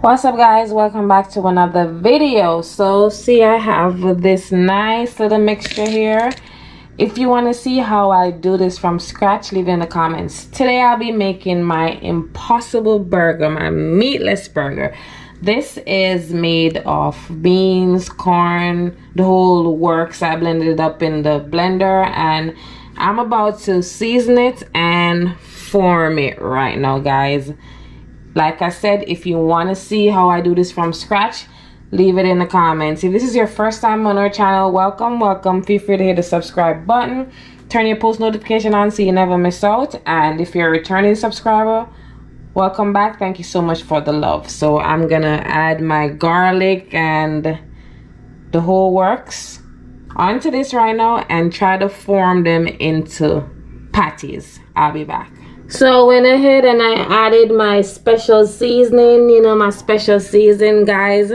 What's up, guys? Welcome back to another video. So see, I have this nice little mixture here. If you want to see how I do this from scratch, leave it in the comments. Today I'll be making my impossible burger, my meatless burger. This is made of beans, corn, the whole works. I blended it up in the blender and I'm about to season it and form it right now, guys. Like I said, if you want to see how I do this from scratch, leave it in the comments. If this is your first time on our channel, welcome. Feel free to hit the subscribe button. Turn your post notification on so you never miss out. And if you're a returning subscriber, welcome back. Thank you so much for the love. So I'm going to add my garlic and the whole works onto this right now and try to form them into patties. I'll be back. So I went ahead and I added my special seasoning, my special season, guys.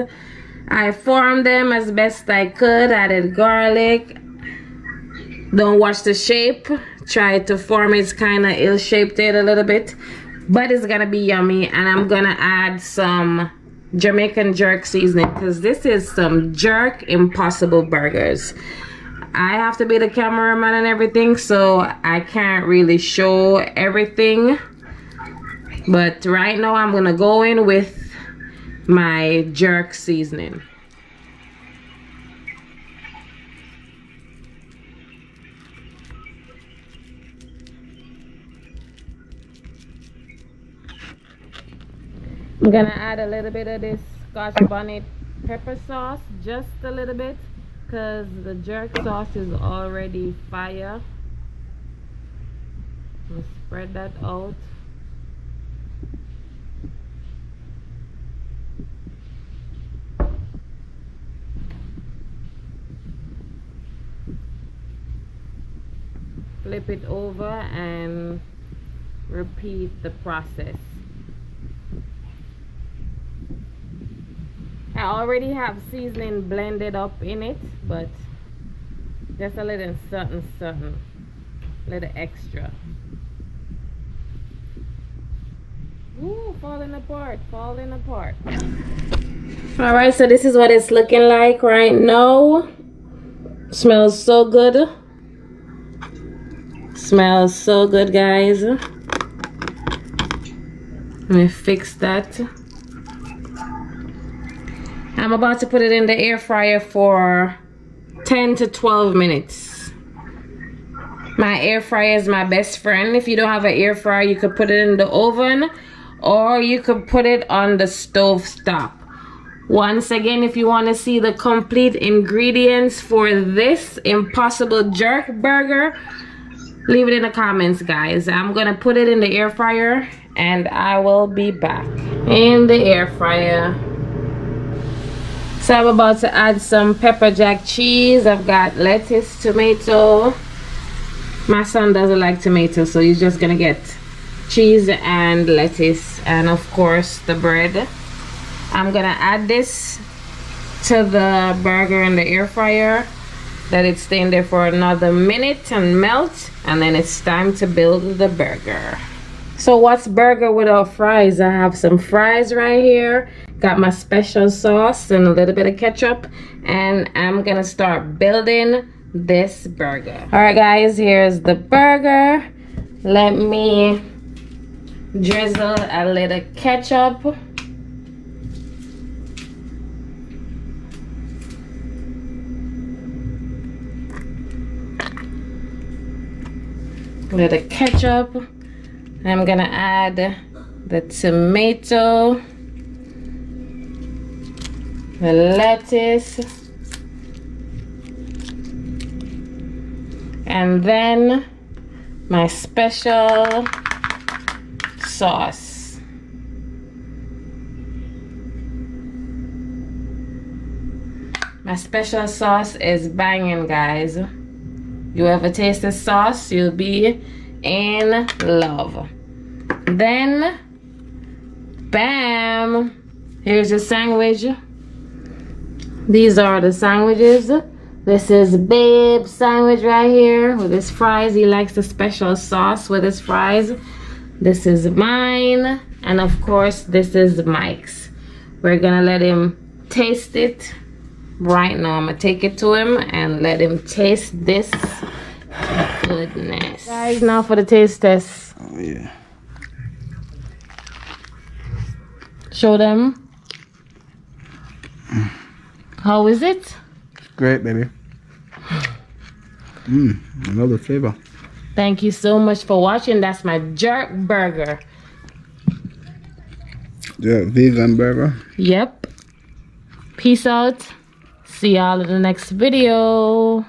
I formed them as best I could, added garlic. Don't watch the shape. Try to form it. It's kind of ill-shaped it a little bit. But it's going to be yummy. And I'm going to add some Jamaican jerk seasoning because this is some jerk impossible burgers. I have to be the cameraman and everything, so I can't really show everything. But right now I'm gonna go in with my jerk seasoning. I'm gonna add a little bit of this Scotch bonnet pepper sauce, just a little bit, because the jerk sauce is already fire. Let's spread that out. Flip it over and repeat the process. I already have seasoning blended up in it, but just a little something, little extra. Ooh, falling apart. Alright, so this is what it's looking like right now. Smells so good. Smells so good, guys. Let me fix that. I'm about to put it in the air fryer for 10 to 12 minutes. My air fryer is my best friend. If you don't have an air fryer, you could put it in the oven or you could put it on the stove top. Once again, if you want to see the complete ingredients for this impossible jerk burger, leave it in the comments, guys. I'm gonna put it in the air fryer and I will be back. In the air fryer. So I'm about to add some pepper jack cheese. I've got lettuce, tomato. My son doesn't like tomato, so he's just gonna get cheese and lettuce and of course the bread. I'm gonna add this to the burger in the air fryer. Let it stay in there for another minute and melt, and then it's time to build the burger. So what's burger without fries? I have some fries right here. Got my special sauce and a little bit of ketchup, and I'm gonna start building this burger. All right, guys, here's the burger. Let me drizzle a little ketchup. Little ketchup. I'm gonna add the tomato, the lettuce, and then my special sauce. My special sauce is banging, guys. You ever taste this sauce, you'll be in love. Then, bam, here's your sandwich. These are the sandwiches. This is Babe's sandwich right here with his fries. He likes the special sauce with his fries. This is mine, and of course this is Mike's. We're gonna let him taste it right now. I'm gonna take it to him and let him taste this goodness. Guys, now for the taste test. Oh yeah. Show them. How is it? Great, baby. I love the flavor. Thank you so much for watching. That's my jerk burger. The vegan burger. Yep. Peace out. See y'all in the next video.